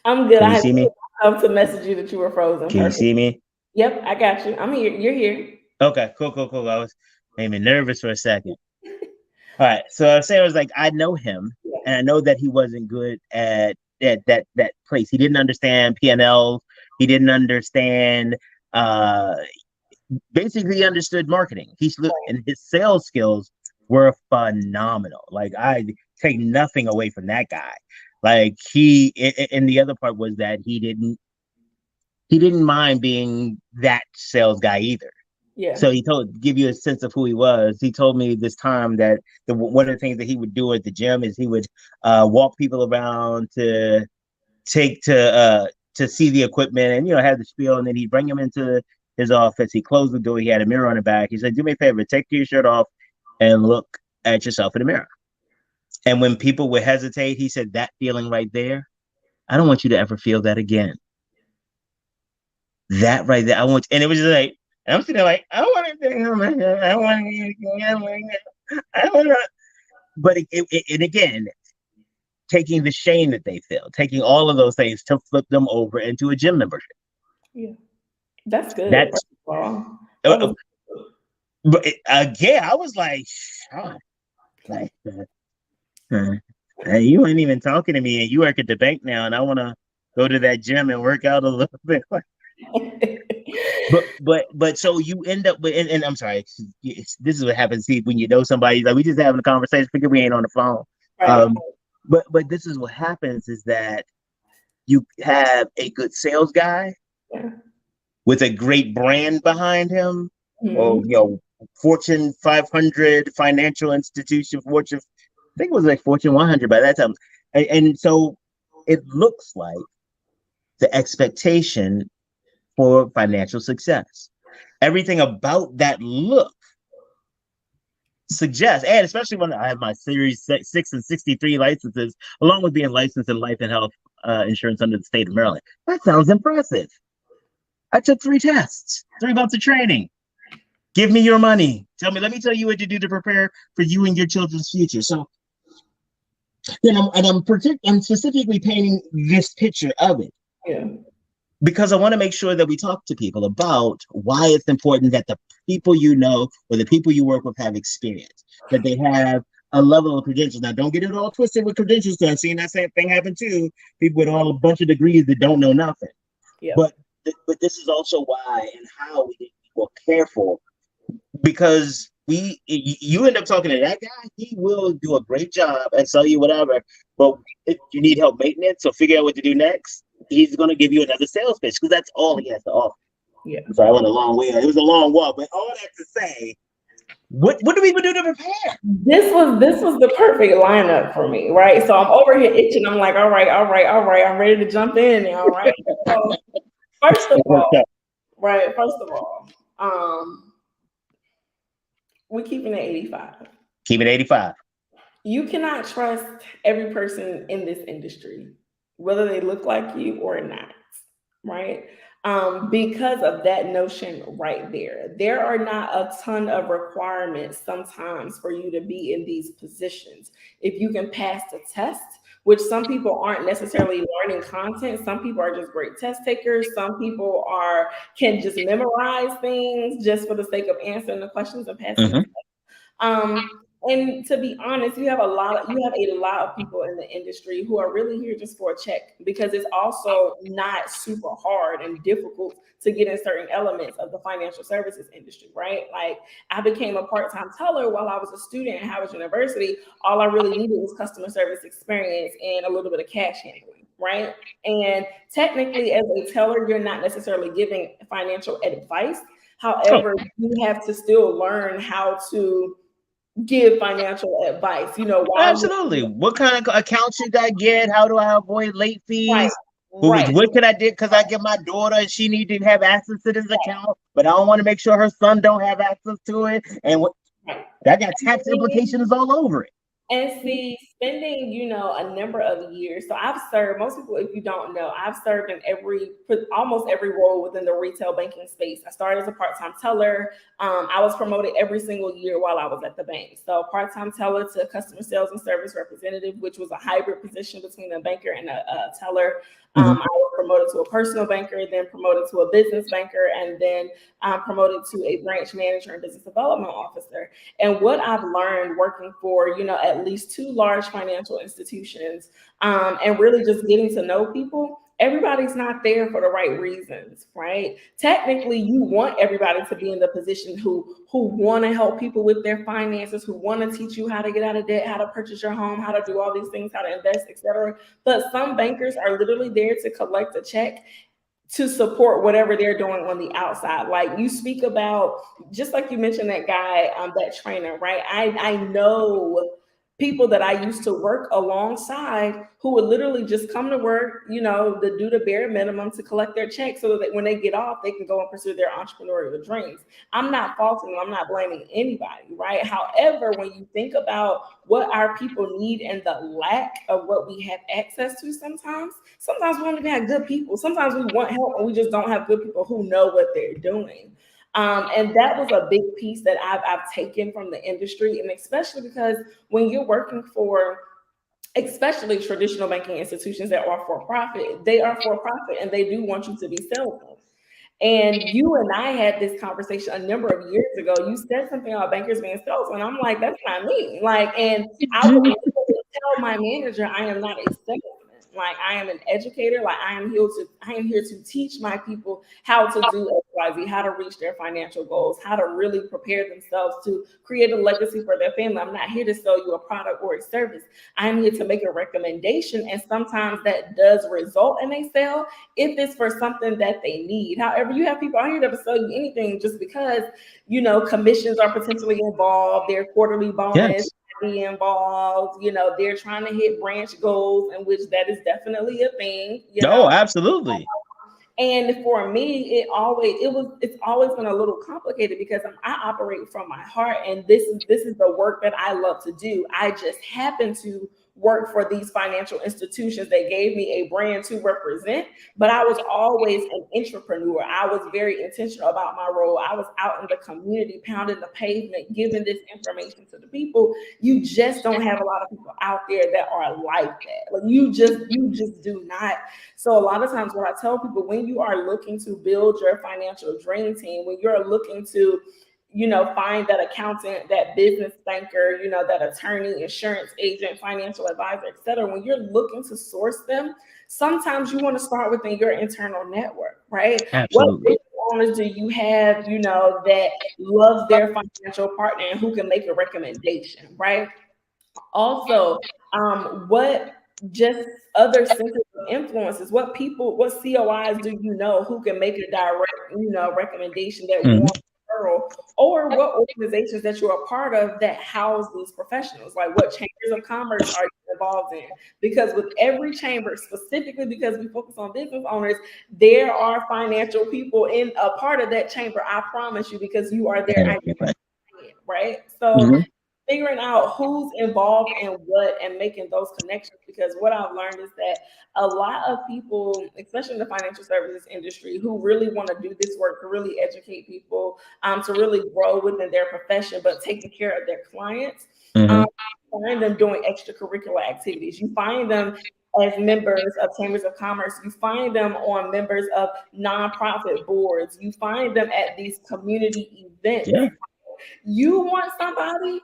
I'm good. Can I you had see me? to message you that you were frozen. Can you see me? Yep, I got you. I'm here. You're here. Okay, cool. I was maybe nervous for a second. All right, so I was like, I know him, and I know that he wasn't good at that place. He didn't understand P&L. He didn't understand. Basically, he understood marketing. And his sales skills were phenomenal. Like, I take nothing away from that guy. Like, and the other part was that he didn't mind being that sales guy either. Yeah. So give you a sense of who he was. He told me this time that one of the things that he would do at the gym is he would walk people around to see the equipment and have the spiel, and then he'd bring them into his office. He closed the door. He had a mirror on the back. He said, "Do me a favor, take your shirt off and look at yourself in the mirror." And when people would hesitate, he said, "That feeling right there, I don't want you to ever feel that again. That right there, I want." And it was just like, and I'm sitting there like, I want to, I want to. But and again, taking the shame that they feel, taking all of those things to flip them over into a gym membership. Yeah, that's good. But again, I was like, shocked. Like, you ain't even talking to me, and you work at the bank now, and I want to go to that gym and work out a little bit. but so you end up with, and I'm sorry, this is what happens. See, when you know somebody, like, we just having a conversation, figure we ain't on the phone. Right. But this is what happens is that you have a good sales guy with a great brand behind him, or Fortune 500 financial institution, Fortune, I think it was like Fortune 100 by that time, and so it looks like the expectation for financial success. Everything about that look suggests, and especially when I have my Series 6 and 63 licenses, along with being licensed in life and health, insurance under the state of Maryland. That sounds impressive. I took 3 tests, 3 months of training. Give me your money. Let me tell you what to do to prepare for you and your children's future. So then I'm specifically painting this picture of it. Yeah. Because I want to make sure that we talk to people about why it's important that the people you know or the people you work with have experience, that they have a level of credentials. Now, don't get it all twisted with credentials, because I've seen that same thing happen too. People with a bunch of degrees that don't know nothing. Yeah. But this is also why and how we need to be more careful, because you end up talking to that guy, he will do a great job and sell you whatever. But if you need help maintenance or figure out what to do next, he's going to give you another sales pitch, because that's all he has to offer. Yeah. So I went a long way. It was a long walk, but all that to say, what do we even do to prepare? This was the perfect lineup for me, right? So I'm over here itching. I'm like, all right. I'm ready to jump in now, right? So, first of all, we keeping it 85. Keep it 85. You cannot trust every person in this industry, whether they look like you or not, right? Because of that notion right there. There are not a ton of requirements sometimes for you to be in these positions. If you can pass the test, which some people aren't necessarily learning content. Some people are just great test takers. Some people can just memorize things just for the sake of answering the questions and passing the test. And to be honest, you have a lot of people in the industry who are really here just for a check, because it's also not super hard and difficult to get in certain elements of the financial services industry, right? Like, I became a part-time teller while I was a student at Howard University. All I really needed was customer service experience and a little bit of cash handling, right? And technically, as a teller, you're not necessarily giving financial advice. However, you have to still learn how to give financial advice. Absolutely. What kind of accounts should I get? How do I avoid late fees? Right. What can I do? Because I get my daughter and she need to have access to this account, but I don't want to make sure her son don't have access to it. And that got tax implications all over it. And see, spending, a number of years. So I've served, most people, if you don't know, I've served in almost every role within the retail banking space. I started as a part-time teller. I was promoted every single year while I was at the bank. So part-time teller to customer sales and service representative, which was a hybrid position between a banker and a teller. I was promoted to a personal banker, then promoted to a business banker, and then promoted to a branch manager and business development officer. And what I've learned working for, at least 2 large financial institutions, and really just getting to know people, everybody's not there for the right reasons, right? Technically, you want everybody to be in the position who want to help people with their finances, who want to teach you how to get out of debt, how to purchase your home, how to do all these things, how to invest, etc. But some bankers are literally there to collect a check to support whatever they're doing on the outside. Like you speak about, just like you mentioned that guy, that trainer, right? I know people that I used to work alongside who would literally just come to work, to do the bare minimum to collect their check so that when they get off, they can go and pursue their entrepreneurial dreams. I'm not faulting them. I'm not blaming anybody, right? However, when you think about what our people need and the lack of what we have access to sometimes we don't even have good people. Sometimes we want help and we just don't have good people who know what they're doing. And that was a big piece that I've taken from the industry, and especially because when you're working for, especially traditional banking institutions that are for profit, they are for profit and they do want you to be salesmen. And you and I had this conversation a number of years ago. You said something about bankers being salesmen. I'm like, that's not me. And I would tell my manager, I am not a salesman. I am an educator. I am here to teach my people how to do XYZ, how to reach their financial goals, how to really prepare themselves to create a legacy for their family. I'm not here to sell you a product or a service. I'm here to make a recommendation, and sometimes that does result in a sale if it's for something that they need. However, you have people out here that will sell you anything just because, commissions are potentially involved, their quarterly bonus. Yes. Be involved, they're trying to hit branch goals, in which that is definitely a thing. No, absolutely. And for me, it's always been a little complicated because I operate from my heart, and this is the work that I love to do. I just happen to work for these financial institutions that gave me a brand to represent, but I was always an entrepreneur. I was very intentional about my role. I was out in the community, pounding the pavement, giving this information to the people. You just don't have a lot of people out there that are like that. Like you just do not. So a lot of times what I tell people, when you are looking to build your financial dream team, when you're looking to find that accountant, that business banker, that attorney, insurance agent, financial advisor, et cetera. When you're looking to source them, sometimes you want to start within your internal network, right? Absolutely. What business owners do you have, that loves their financial partner and who can make a recommendation, right? Also, what just other centers of influences, what COIs do you know who can make a direct, recommendation that warrants referral, or what organizations that you're a part of that house these professionals? Like what chambers of commerce are you involved in? Because with every chamber, specifically because we focus on business owners, there are financial people in a part of that chamber. I promise you, because you are there, right? So figuring out who's involved in what and making those connections, because what I've learned is that a lot of people, especially in the financial services industry, who really want to do this work, to really educate people, to really grow within their profession, but taking care of their clients, find them doing extracurricular activities. You find them as members of chambers of commerce. You find them on members of nonprofit boards. You find them at these community events. Yeah. You want somebody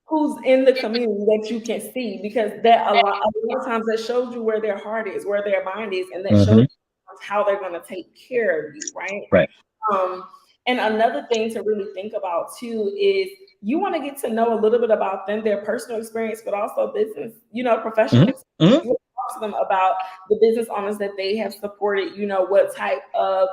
who's in the community that you can see, because that a lot of times that shows you where their heart is, where their mind is, and that shows you how they're going to take care of you, right? Right. And another thing to really think about too is you want to get to know a little bit about them, their personal experience, but also business, professional experience. You want to talk to them about the business owners that they have supported, what type of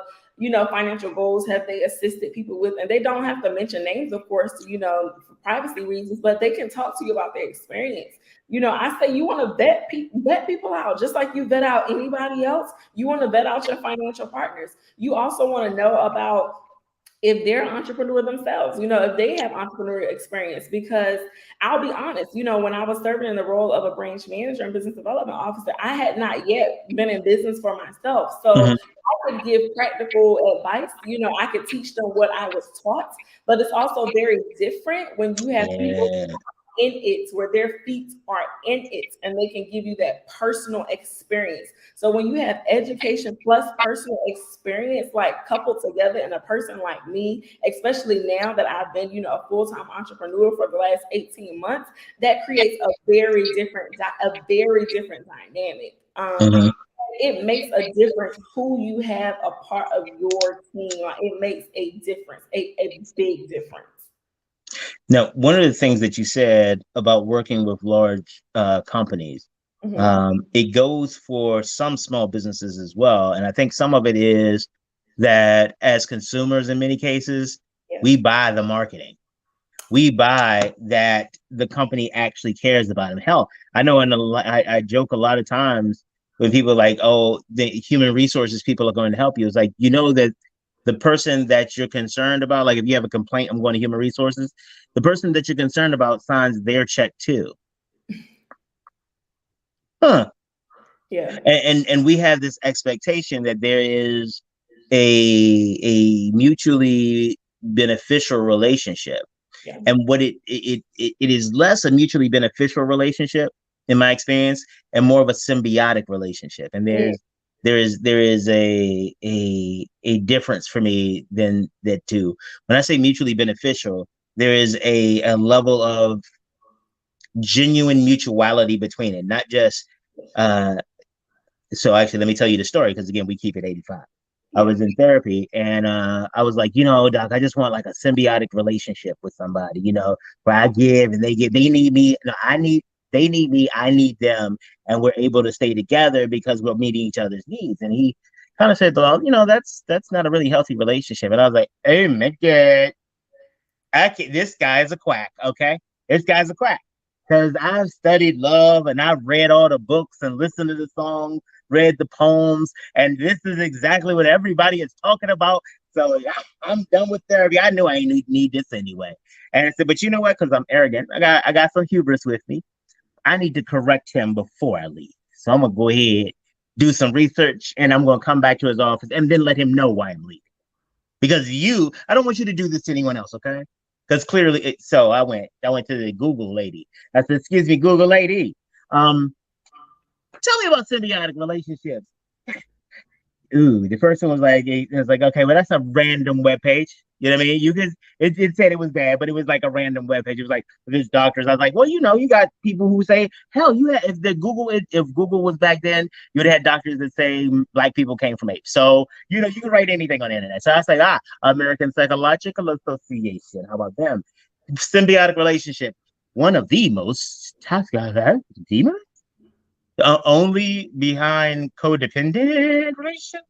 financial goals have they assisted people with? And they don't have to mention names, of course, for privacy reasons, but they can talk to you about their experience. I say you want to vet people out, just like you vet out anybody else. You want to vet out your financial partners. You also want to know about if they're an entrepreneur themselves, if they have entrepreneurial experience, because I'll be honest, when I was serving in the role of a branch manager and business development officer, I had not yet been in business for myself. So I could give practical advice. I could teach them what I was taught, but it's also very different when you have people in it, where their feet are in it, and they can give you that personal experience. So when you have education plus personal experience, like coupled together in a person like me, especially now that I've been, a full-time entrepreneur for the last 18 months, that creates a very different dynamic. It makes a difference who you have a part of your team. It makes a difference, a big difference. Now, one of the things that you said about working with large companies, it goes for some small businesses as well. And I think some of it is that as consumers, in many cases, we buy the marketing. We buy that the company actually cares about them. Hell, I know I joke a lot of times when people are like, oh, the human resources people are going to help you. It's like, that the person that you're concerned about, like if you have a complaint, I'm going to human resources, the person that you're concerned about signs their check too. Yeah. And we have this expectation that there is a mutually beneficial relationship. Yeah. And what it is less a mutually beneficial relationship, in my experience, and more of a symbiotic relationship. And there is a difference for me than that too. When I say mutually beneficial, there is a level of genuine mutuality between it, not just so actually let me tell you the story, because again, we keep it 85. I was in therapy and I was like, doc, I just want like a symbiotic relationship with somebody, where I give and they give. They need me, they need me, I need them, and we're able to stay together because we're meeting each other's needs. And he kind of said, well, that's not a really healthy relationship. And I was like, hey, man, this guy's a quack, okay? This guy's a quack. Because I've studied love and I've read all the books and listened to the songs, read the poems, and this is exactly what everybody is talking about. So I'm done with therapy. I knew I didn't need this anyway. And I said, but you know what? Because I'm arrogant, I got some hubris with me. I need to correct him before I leave. So I'm gonna go ahead, do some research, and I'm gonna come back to his office and then let him know why I'm leaving. Because I don't want you to do this to anyone else, okay? Because clearly, so I went to the Google lady. I said, "Excuse me, Google lady, tell me about symbiotic relationships." Ooh, the first one was like, okay, well, that's a random web page. You know what I mean? It said it was bad, but it was like a random web page. It was like this doctors. I was like, well, you got people who say, hell, if Google was back then, you'd have had doctors that say black people came from apes. So you can write anything on the internet. So I was like, American Psychological Association. How about them? Symbiotic relationship, one of the most toxic demons. Only behind codependent relationship.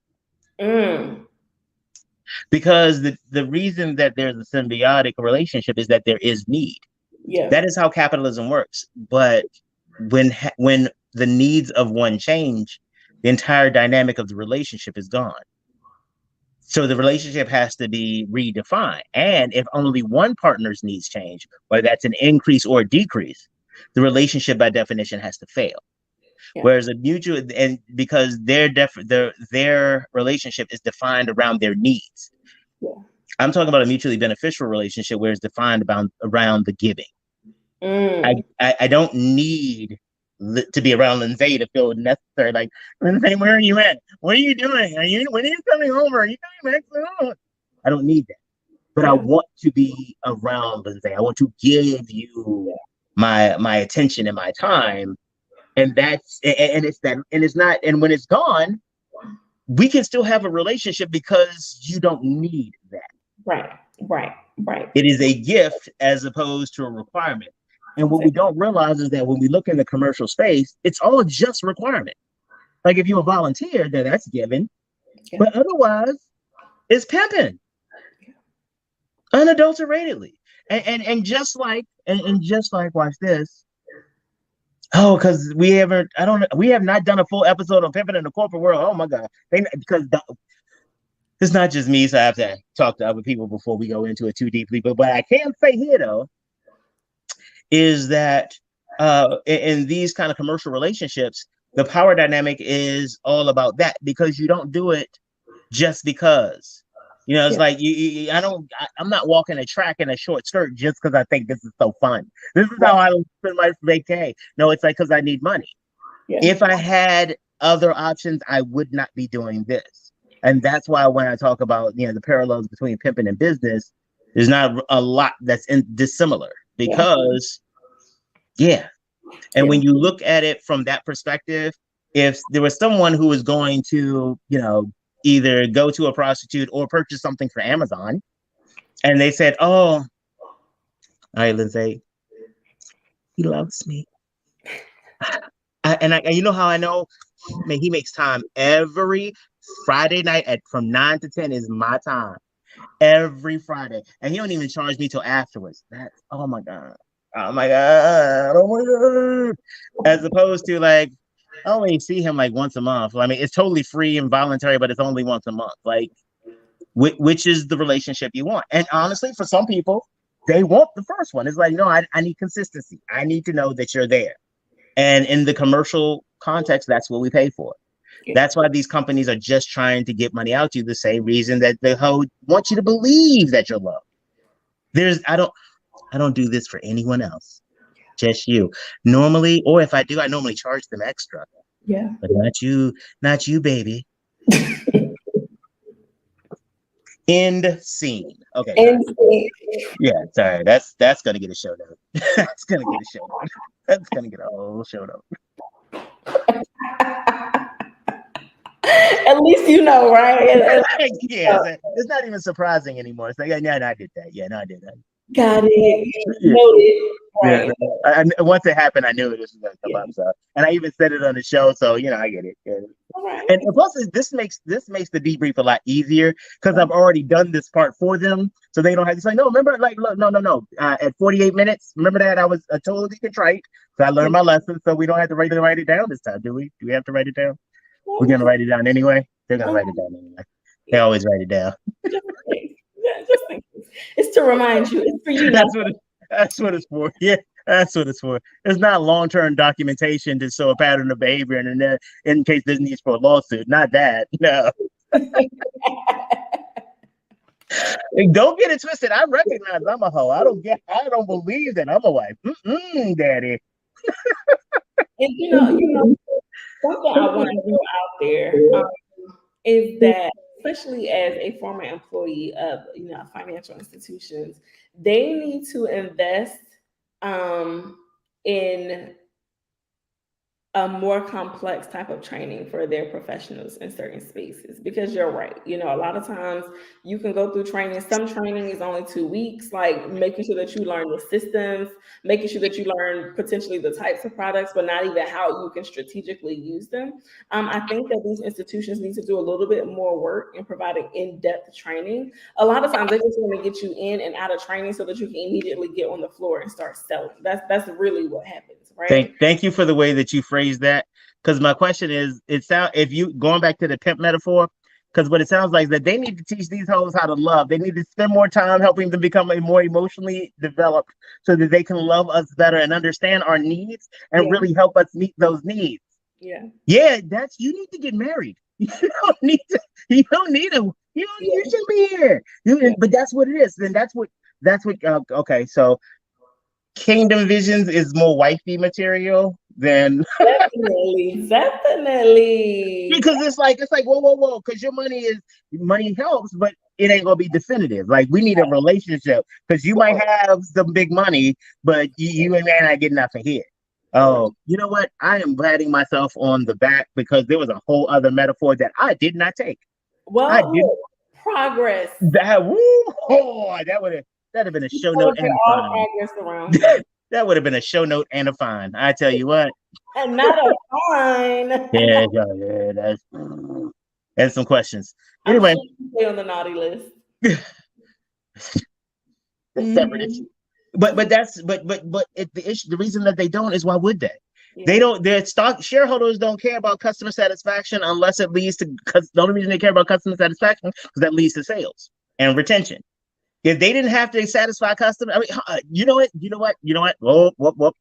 Because the reason that there's a symbiotic relationship is that there is need. Yeah, that is how capitalism works. But when the needs of one change, the entire dynamic of the relationship is gone. So the relationship has to be redefined. And if only one partner's needs change, whether that's an increase or a decrease, the relationship by definition has to fail. Yeah. Whereas a mutual, and because their relationship is defined around their needs. Yeah. I'm talking about a mutually beneficial relationship where it's defined around the giving. I don't need to be around Lyndsae to feel necessary. Like, Lyndsae, where are you at? What are you doing? When are you coming over? Are you coming back soon? I don't need that. But I want to be around Lyndsae. I want to give you my attention and my time. And when it's gone, we can still have a relationship because you don't need that. Right. It is a gift as opposed to a requirement. And what we don't realize is that when we look in the commercial space, it's all just requirement. Like if you're a volunteer, then that's given. Yeah. But otherwise, it's pimping unadulteratedly. And just like watch this. Oh, because we have not done a full episode on pimping in the corporate world. Oh my God. Because it's not just me, so I have to talk to other people before we go into it too deeply. But what I can say here though, is that in these kind of commercial relationships, the power dynamic is all about that, because you don't do it just because. It's like I'm not walking a track in a short skirt just because I think this is so fun. This is how I spend my vacay. No, it's like because I need money. Yeah. If I had other options, I would not be doing this. And that's why when I talk about the parallels between pimping and business, there's not a lot that's dissimilar. Because when you look at it from that perspective, if there was someone who was going to either go to a prostitute or purchase something for Amazon, and they said, oh, all right, Lyndsae, he loves me, and you know how I know? Man, he makes time every Friday night from 9 to 10 is my time every Friday, and he don't even charge me till afterwards. That's oh my god, as opposed to like I only see him like once a month. I mean, it's totally free and voluntary, but it's only once a month. Like, which is the relationship you want? And honestly, for some people, they want the first one. It's like, no, I need consistency. I need to know that you're there. And in the commercial context, that's what we pay for. That's why these companies are just trying to get money out to you. The same reason that the hoe wants you to believe that you're loved. I don't do this for anyone else. Just you. Normally, or if I do, I normally charge them extra. Yeah. But not you, baby. End scene. Okay. End scene. Yeah, sorry. That's gonna get a show note. That's gonna get a show note. That's gonna get a whole show note. At least right? Yeah, it's not even surprising anymore. It's like, yeah, no, I did that. Yeah, no, I did that. Got it. Noted. Right. Yeah, once it happened, I knew it was going to come up. So, and I even said it on the show, so I get it. Yeah. Right. And plus, this makes the debrief a lot easier because I've already done this part for them, so they don't have to say, no. Remember, like, look, no. At 48 minutes, remember that I was totally contrite, so I learned my lesson. So we don't have to write it down this time, do we? Do we have to write it down? We're gonna write it down anyway. They're gonna write it down anyway. They always write it down. It's to remind you. It's for you. That's what it's for. Yeah. That's what it's for. It's not long-term documentation to show a pattern of behavior and then in case there's needs for a lawsuit. Not that. No. Don't get it twisted. I recognize I'm a hoe. I don't believe that I'm a wife. Daddy. And something I want to throw out there is that, especially as a former employee of financial institutions, they need to invest in a more complex type of training for their professionals in certain spaces, because you're right. A lot of times you can go through training. Some training is only 2 weeks, like making sure that you learn the systems, making sure that you learn potentially the types of products, but not even how you can strategically use them. I think that these institutions need to do a little bit more work in providing in-depth training. A lot of times they just want to get you in and out of training so that you can immediately get on the floor and start selling. That's really what happens. Right. Thank you for the way that you phrased that. Because my question is, if you going back to the pimp metaphor, because what it sounds like is that they need to teach these hoes how to love. They need to spend more time helping them become more emotionally developed so that they can love us better and understand our needs and really help us meet those needs. Yeah. Yeah, you need to get married. You don't need to. You don't need to. You should be here. But that's what it is. Then that's what. Okay, so. Kingdom Visions is more wifey material than definitely because it's like whoa, because your money helps, but it ain't gonna be definitive. Like we need a relationship because you might have some big money, but you may not get nothing here. Oh, you know what? I am patting myself on the back because there was a whole other metaphor that I did not take. Progress. That'd have been a show note and a fine. That would have been a show note and a fine. I tell you what. And not a fine. Yeah, that's some questions. Anyway, stay on the naughty list. Separate issue. But the issue, the reason that they don't is why would they? Yeah. They don't. Their stock shareholders don't care about customer satisfaction unless it leads to. Because the only reason they care about customer satisfaction is that leads to sales and retention. If they didn't have to satisfy customers, I mean, you know what? Whoop.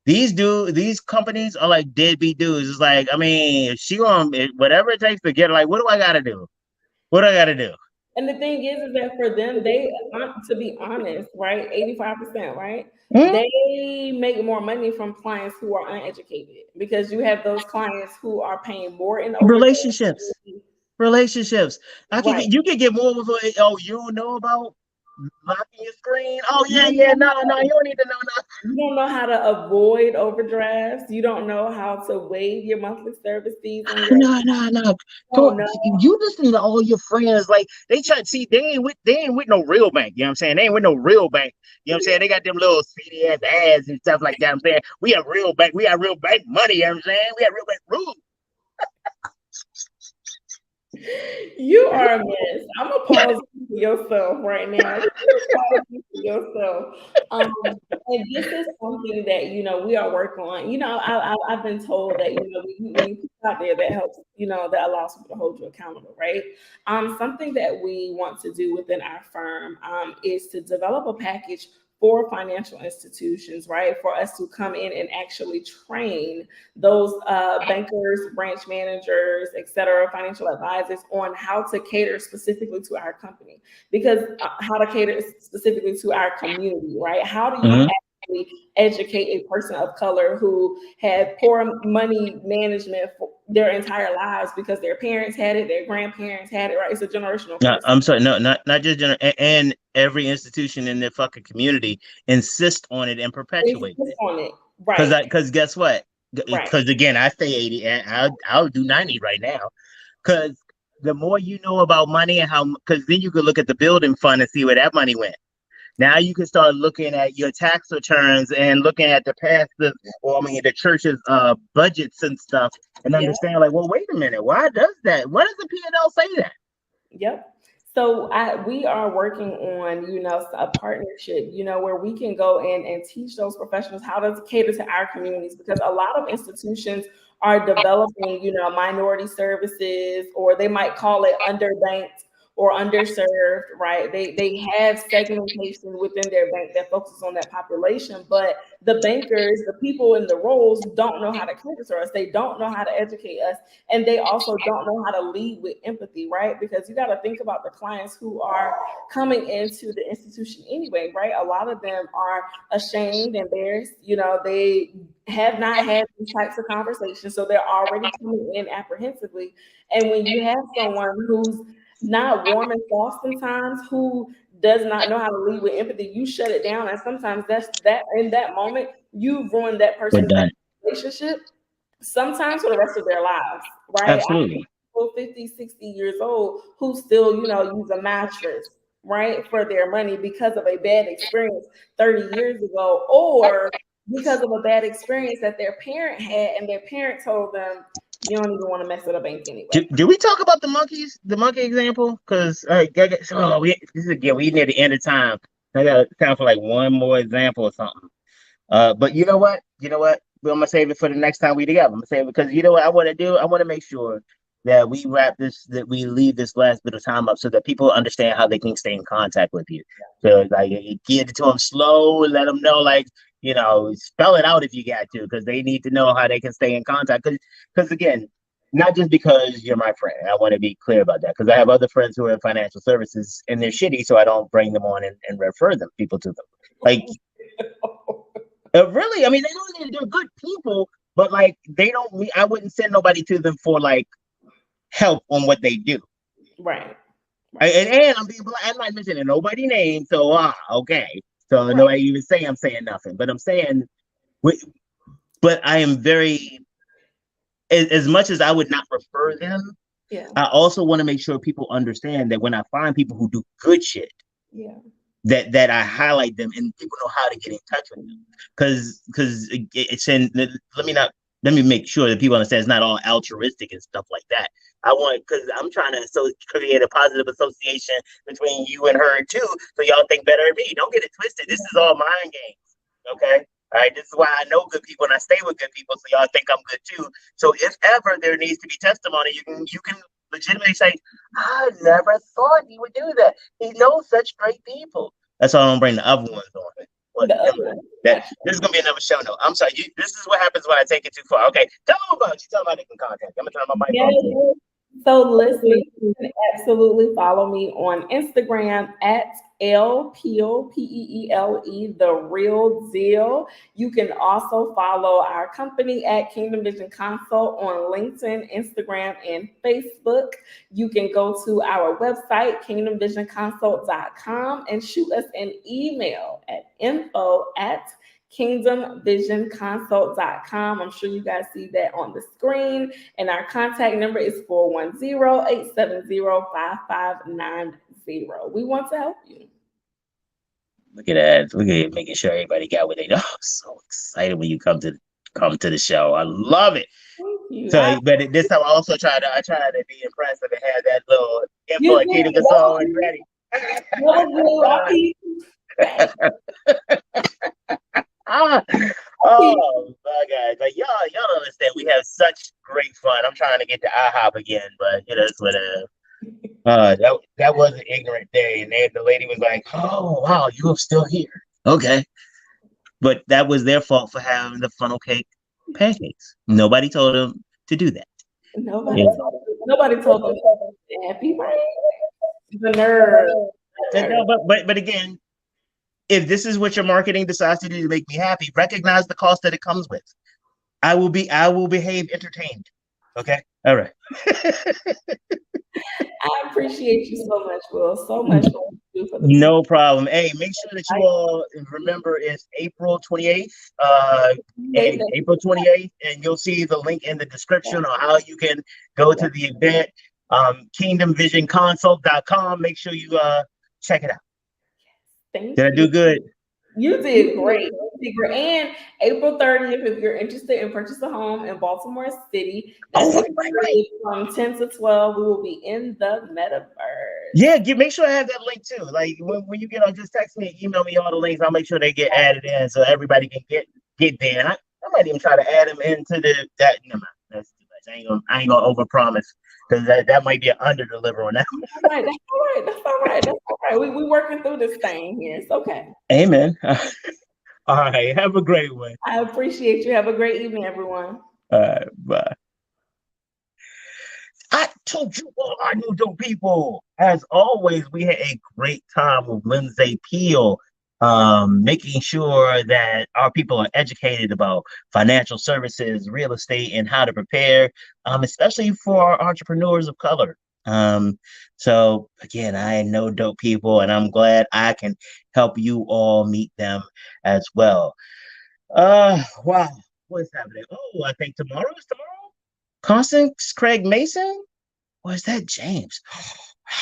These companies are like deadbeat dudes. It's like, I mean, she gonna whatever it takes to get her. Like, what do I gotta do? And the thing is that for them, they, to be honest, right, 85%, right? Mm-hmm. They make more money from clients who are uneducated because you have those clients who are paying more in relationships. You can get more with you don't know about locking your screen. Oh yeah, no, you don't need to know nothing. You don't know how to avoid overdrafts. You don't know how to waive your monthly service fees. No. You listen to all your friends, like they try to see they ain't with no real bank. You know what I'm saying? They ain't with no real bank. You know what I'm saying? They got them little CD ass ads and stuff like that. I'm saying we have real bank. We have real bank money. You know what I'm saying? We have real bank rules. You are a mess. I'm gonna pause for yourself right now. And this is something that we are working on. I've been told that when you put out there that helps, that allows people to hold you accountable, right? Something that we want to do within our firm is to develop a package for financial institutions, right? For us to come in and actually train those bankers, branch managers, et cetera, financial advisors on how to cater specifically to our company. Because how to cater specifically to our community, right? How do you actually educate a person of color who had poor money management for their entire lives because their parents had it, their grandparents had it, right? It's a generational. I'm sorry, no, not just and every institution in their fucking community insist on it and perpetuate it. On it, right? Because guess what? Because again, I say 80, and I'll do 90 right now. Because the more you know about money and how, because then you could look at the building fund and see where that money went. Now you can start looking at your tax returns and looking at the the church's budgets and stuff, and understand like, well, wait a minute, why does that? Why does the P&L say that? Yep. So we are working on, a partnership, where we can go in and teach those professionals how to cater to our communities, because a lot of institutions are developing, minority services, or they might call it underbanked, or underserved, right? They have segmentation within their bank that focuses on that population, but the bankers, the people in the roles, don't know how to cater to us. They don't know how to educate us, and they also don't know how to lead with empathy, right? Because you got to think about the clients who are coming into the institution anyway, right? A lot of them are ashamed, embarrassed. They have not had these types of conversations, so they're already coming in apprehensively. And when you have someone who's not warm and soft sometimes, who does not know how to lead with empathy, you shut it down. And sometimes that's that in that moment, you ruin that person's relationship, sometimes for the rest of their lives, right? Absolutely. 50, 60 years old who still, use a mattress, right, for their money because of a bad experience 30 years ago, or because of a bad experience that their parent had and their parent told them, you don't even want to mess with a bank anyway. Do we talk about the monkey example? Because we near the end of time. I got time for like one more example or something. But you know what? I'm gonna save it for the next time we together. I'm gonna save it because you know what I want to do. I want to make sure that we that we leave this last bit of time up so that people understand how they can stay in contact with you. So like, you get it to them slow and let them know, like, spell it out if you got to, because they need to know how they can stay in contact. Because again, not just because you're my friend. I want to be clear about that, because I have other friends who are in financial services and they're shitty, so I don't bring them on and refer people to them. Like, really, I mean, they're good people, but like I wouldn't send nobody to them for like help on what they do. Right. And I'm not mentioning nobody's name, so okay. So nobody even say I'm saying nothing, but I'm saying, but I am very, as much as I would not refer them, I also want to make sure people understand that when I find people who do good shit, that I highlight them and people know how to get in touch with them. Because it's in, let me make sure that people understand it's not all altruistic and stuff like that. Because I'm trying to create a positive association between you and her too, so y'all think better of me. Don't get it twisted. This is all mind games, okay? All right, this is why I know good people and I stay with good people, so y'all think I'm good too. So if ever there needs to be testimony, you can legitimately say, I never thought he would do that. He knows such great people. That's why I don't bring the other ones on. This is gonna be another show note. I'm sorry. This is what happens when I take it too far. Okay, tell them about you. Tell them how they can contact. I'm gonna turn my mic on. So listen, you can absolutely follow me on Instagram at LPeele, Peele, The Real Deal. You can also follow our company at Kingdom Vision Consult on LinkedIn, Instagram, and Facebook. You can go to our website, kingdomvisionconsult.com, and shoot us an email at info@kingdomvisionconsult.com. I'm sure you guys see that on the screen. And our contact number is 410-870-5590. We want to help you. Look at that. Look at making sure everybody got what they know. I'm so excited when you come to the show. I love it. So, but this time I also try to be impressive and have that little info and keep the song ready. Oh my God! Like y'all don't understand. We have such great fun. I'm trying to get to IHOP again, but it's whatever. That was an ignorant day, and the lady was like, "Oh wow, you are still here." Okay, but that was their fault for having the funnel cake pancakes. Nobody told them to do that. Nobody told them to be happy, right? The nerve. No, but again, if this is what your marketing decides to do to make me happy, recognize the cost that it comes with. I will behave entertained. Okay. All right. I appreciate you so much, Will. So much for you for the No problem. Hey, make sure that you all remember it's April 28th. April 28th, and you'll see the link in the description on how you can go to the event. KingdomVisionConsult.com. Make sure you check it out. Thank Did I do good? You did great. And April 30th, if you're interested in purchase a home in Baltimore City, from 10 to 12, we will be in the metaverse. Yeah, make sure I have that link too. Like when you get on, just text me, email me all the links. I'll make sure they get added in so everybody can get there. And I might even try to add them into that. No, that's too much. I I ain't gonna overpromise because that might be an under deliver on that. All right, that's all right. That's all right. That's all right. We working through this thing here. It's okay. Amen. All right. Have a great one. I appreciate you. Have a great evening, everyone. All right. Bye. I told you all I knew dope people. As always, we had a great time with Lyndsea Peele, making sure that our people are educated about financial services, real estate, and how to prepare, especially for entrepreneurs of color. So again, I know dope people, and I'm glad I can help you all meet them as well. Wow, what's happening? Oh, I think tomorrow. Constance Craig Mason? Or is that James?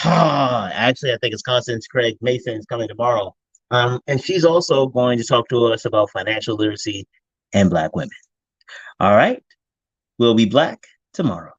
Actually, I think it's Constance Craig Mason is coming tomorrow. And she's also going to talk to us about financial literacy and Black women. All right. We'll be Black tomorrow.